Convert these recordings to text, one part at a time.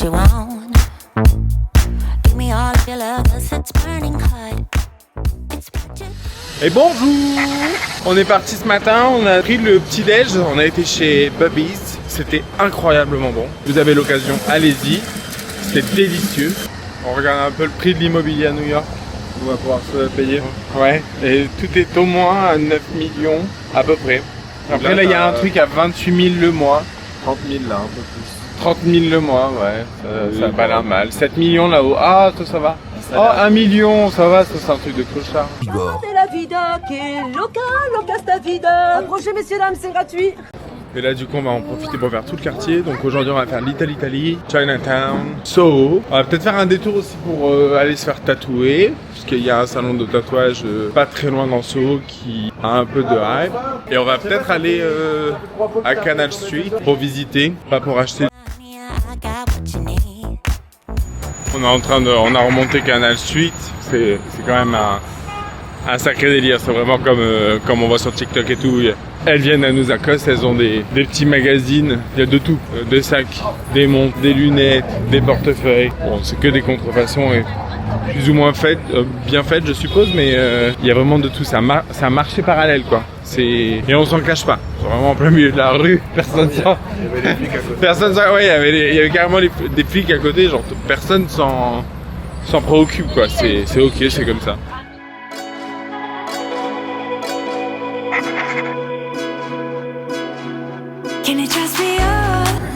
you want. Give me all of your love, 'cause it's burning hot. It's what you... Et bonjour! On est parti ce matin, on a pris le petit déj, on a été chez Bubby's, c'était incroyablement bon. Vous avez l'occasion, allez-y, c'était délicieux. On regarde un peu le prix de l'immobilier à New York, on va pouvoir se payer. Ouais, et tout est au moins à 9 millions à peu près. Après là il y a un truc à 28 000 le mois. 30 000 là, un peu plus. 30 000 le mois, ouais, ça a pas l'air mal. 7 millions là-haut, ah ça va. Oh, 1 million, ça va, ça c'est un truc de clochard. C'est la vida che loca, loca sta vida. Approchez messieurs dames, c'est gratuit. Et là du coup on va en profiter pour faire tout le quartier. Donc aujourd'hui on va faire Little Italy, Chinatown, Soho. On va peut-être faire un détour aussi pour aller se faire tatouer. Parce qu'il y a un salon de tatouage pas très loin dans Soho qui a un peu de hype. Et on va peut-être aller à Canal Street pour visiter, pas pour acheter. On a remonté Canal Street, c'est quand même un sacré délire, c'est vraiment comme on voit sur TikTok et tout. Elles viennent à nous accoster, elles ont des petits magazines, il y a de tout, des sacs, des montres, des lunettes, des portefeuilles. Bon, c'est que des contrefaçons et plus ou moins bien faites je suppose, mais il y a vraiment de tout, c'est un marché parallèle quoi. Et on s'en cache pas, c'est vraiment en plein milieu de la rue, personne s'en... Ouais, il y avait carrément des flics à côté, genre personne s'en préoccupe quoi, c'est ok, c'est comme ça.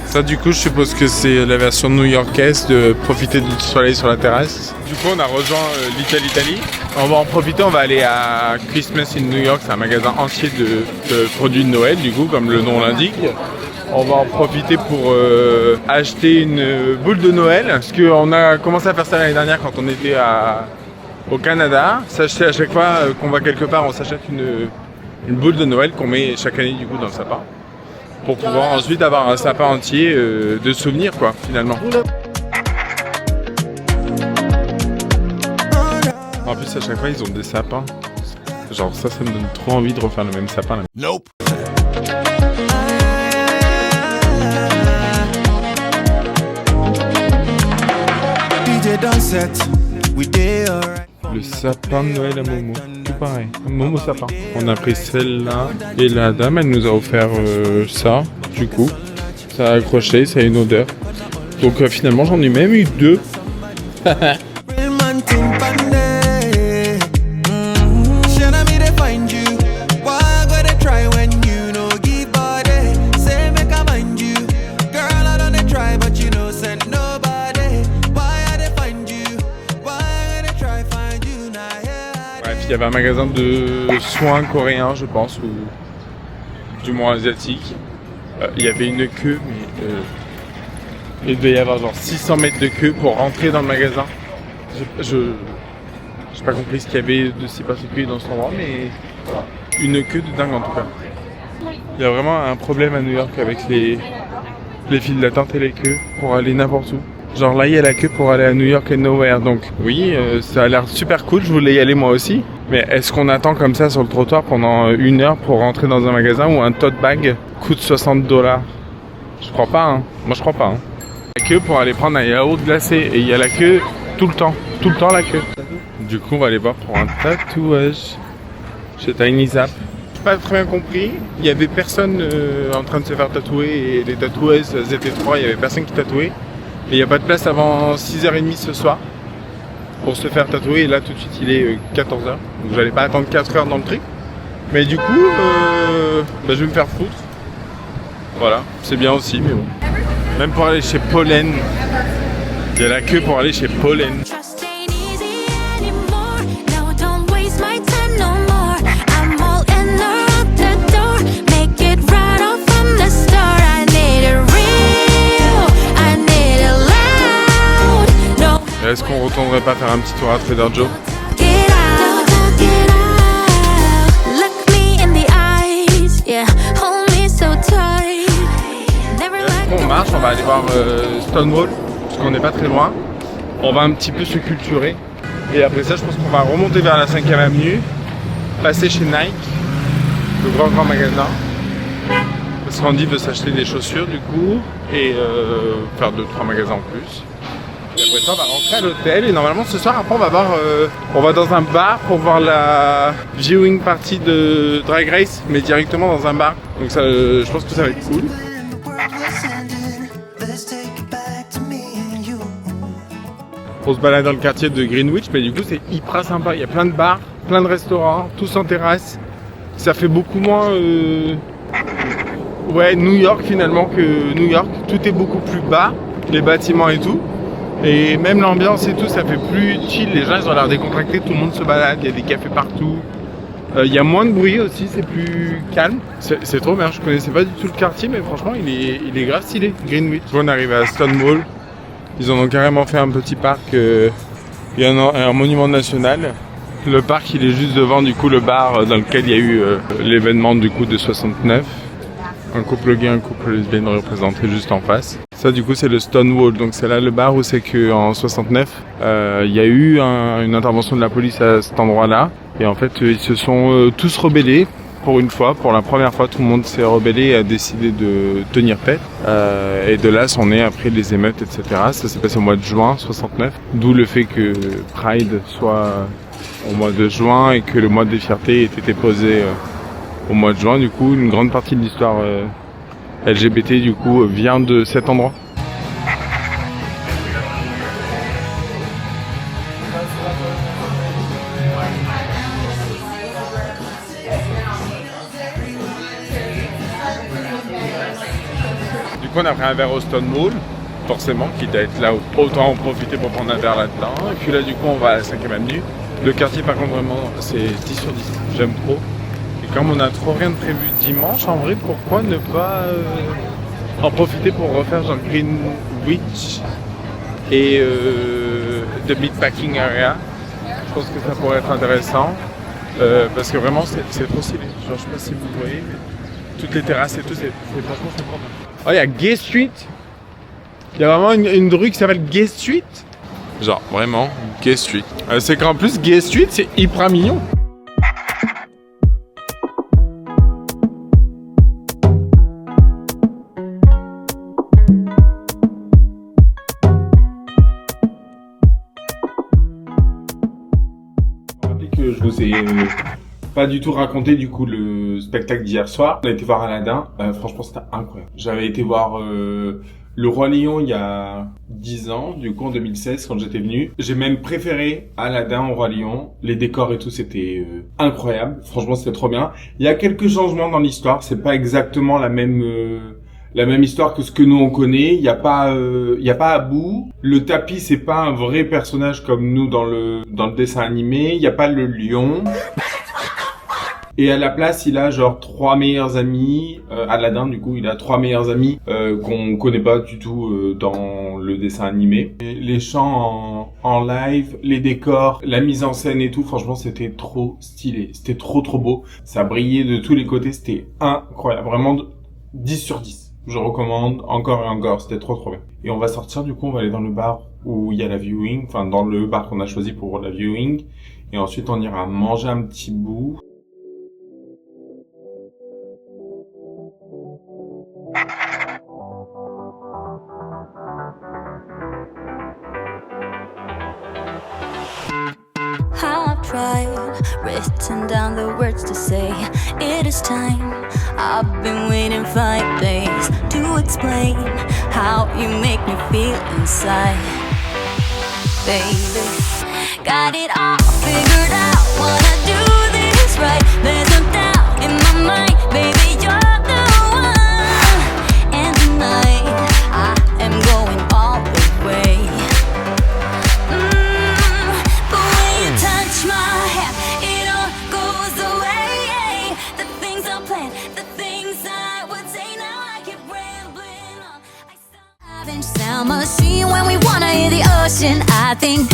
Ça du coup je suppose que c'est la version new-yorkaise de profiter du soleil sur la terrasse. Du coup on a rejoint Little Italy. On va en profiter, on va aller à Christmas in New York, c'est un magasin entier de produits de Noël du coup comme le nom l'indique. On va en profiter pour acheter une boule de Noël. Parce qu'on a commencé à faire ça l'année dernière quand on était au Canada. S'acheter à chaque fois qu'on va quelque part, on s'achète une boule de Noël qu'on met chaque année du coup dans le sapin. Pour pouvoir ensuite avoir un sapin entier de souvenirs quoi finalement. En plus à chaque fois ils ont des sapins. Genre ça me donne trop envie de refaire le même sapin là. Nope. Le sapin de Noël à Momo, tout pareil, Momo sapin. On a pris celle-là et la dame elle nous a offert ça, du coup. Ça a accroché, ça a une odeur. Donc finalement j'en ai même eu 2. Il y avait un magasin de soins coréens, je pense, ou du moins asiatique. Il y avait une queue, mais il devait y avoir genre 600 mètres de queue pour rentrer dans le magasin. J'ai pas compris ce qu'il y avait de si particulier dans cet endroit, mais une queue de dingue en tout cas. Il y a vraiment un problème à New York avec les files d'attente et les queues pour aller n'importe où. Genre là il y a la queue pour aller à New York et nowhere, donc oui ça a l'air super cool, je voulais y aller moi aussi. Mais est-ce qu'on attend comme ça sur le trottoir pendant 1 heure pour rentrer dans un magasin où un tote bag coûte $60? Je crois pas hein, moi je crois pas hein. La queue pour aller prendre un yaourt glacé et il y a la queue tout le temps la queue. Du coup on va aller voir pour un tatouage chez Tiny Zap. J'ai pas très bien compris, il y avait personne en train de se faire tatouer et les tatoueuses elles étaient 3, il y avait personne qui tatouait. Et il n'y a pas de place avant 6h30 ce soir pour se faire tatouer. Et là tout de suite il est 14h. Donc j'allais pas attendre 4 heures dans le truc. Mais du coup je vais me faire foutre. Voilà, c'est bien aussi mais bon. Même pour aller chez Pollen, il y a la queue pour aller chez Pollen. Est-ce qu'on retournerait pas faire un petit tour à Trader Joe? On marche, on va aller voir Stonewall, parce qu'on n'est pas très loin. On va un petit peu se culturer. Et après ça, je pense qu'on va remonter vers la 5e avenue, passer chez Nike, le grand magasin. Parce qu'Andy veut s'acheter des chaussures du coup. et faire 2-3 magasins en plus. Et après ça, on va rentrer à l'hôtel et normalement ce soir, après on va dans un bar pour voir la viewing party de Drag Race, mais directement dans un bar. Donc ça, je pense que ça va être cool. On se balade dans le quartier de Greenwich, mais du coup c'est hyper sympa. Il y a plein de bars, plein de restaurants, tous en terrasse. Ça fait beaucoup moins New York finalement que New York. Tout est beaucoup plus bas, les bâtiments et tout. Et même l'ambiance et tout, ça fait plus chill. Les gens ils ont l'air décontractés, tout le monde se balade, il y a des cafés partout. Il y a moins de bruit aussi, c'est plus calme. C'est trop bien, je connaissais pas du tout le quartier, mais franchement il est grave stylé, Greenwich. On arrive à Stonewall. Ils en ont carrément fait un petit parc, il y a un monument national. Le parc il est juste devant du coup le bar dans lequel il y a eu l'événement du coup de 69. Un couple gay, un couple lesbienne représenté juste en face. Ça du coup c'est le Stonewall, donc c'est là le bar où c'est qu'en 69 il y a eu une intervention de la police à cet endroit là. Et en fait ils se sont tous rebellés. Pour une fois, pour la première fois, tout le monde s'est rebellé et a décidé de tenir tête. Et de là sont nées après les émeutes, etc. Ça s'est passé au mois de juin 69. D'où le fait que Pride soit au mois de juin et que le mois des fiertés ait été posé au mois de juin. Du coup, une grande partie de l'histoire LGBT du coup vient de cet endroit. Du coup on a pris un verre au Stonewall, forcément, quitte à être là, autant en profiter pour prendre un verre là-dedans. Et puis là du coup on va à la 5e avenue. Le quartier par contre vraiment c'est 10 sur 10, j'aime trop. Et comme on a trop rien de prévu dimanche, en vrai pourquoi ne pas en profiter pour refaire genre Greenwich et The Meatpacking Area. Je pense que ça pourrait être intéressant parce que vraiment c'est trop stylé. Genre je sais pas si vous voyez, mais toutes les terrasses et tout, franchement c'est trop bien. Oh, il y a Gay Street. Il y a vraiment une rue qui s'appelle Gay Street. Genre, vraiment, Gay Street. C'est qu'en plus, Gay Street, c'est hyper mignon. Rappelez que je vous ai pas du tout raconté du coup le spectacle d'hier soir. On a été voir Aladdin, franchement c'était incroyable. J'avais été voir Le Roi Lion il y a 10 ans, du coup en 2016 quand j'étais venu. J'ai même préféré Aladdin au Roi Lion. Les décors et tout c'était incroyable, franchement c'était trop bien. Il y a quelques changements dans l'histoire, c'est pas exactement la même histoire que ce que nous on connaît. Il y a pas Abu. Le tapis c'est pas un vrai personnage comme nous dans le dessin animé. Il y a pas le lion. Et à la place, il a genre 3 meilleurs amis. Aladdin, du coup, il a 3 meilleurs amis qu'on connaît pas du tout dans le dessin animé. Et les chants en live, les décors, la mise en scène et tout, franchement, c'était trop stylé. C'était trop beau. Ça brillait de tous les côtés. C'était incroyable. Vraiment 10 sur 10. Je recommande encore et encore. C'était trop bien. Et on va sortir, du coup, on va aller dans le bar où il y a la viewing. Enfin, dans le bar qu'on a choisi pour la viewing. Et ensuite, on ira manger un petit bout. I've tried, written down the words to say it is time. I've been waiting 5 days to explain how you make me feel inside. Baby, got it all figured out, wanna do this right. There's no doubt in my mind, baby, you're the one. And tonight, I am going all the way. The way you touch my hair, it all goes away. The things I planned, the things I would say, now I keep rambling on. Sound machine when we wanna hear the ocean. I think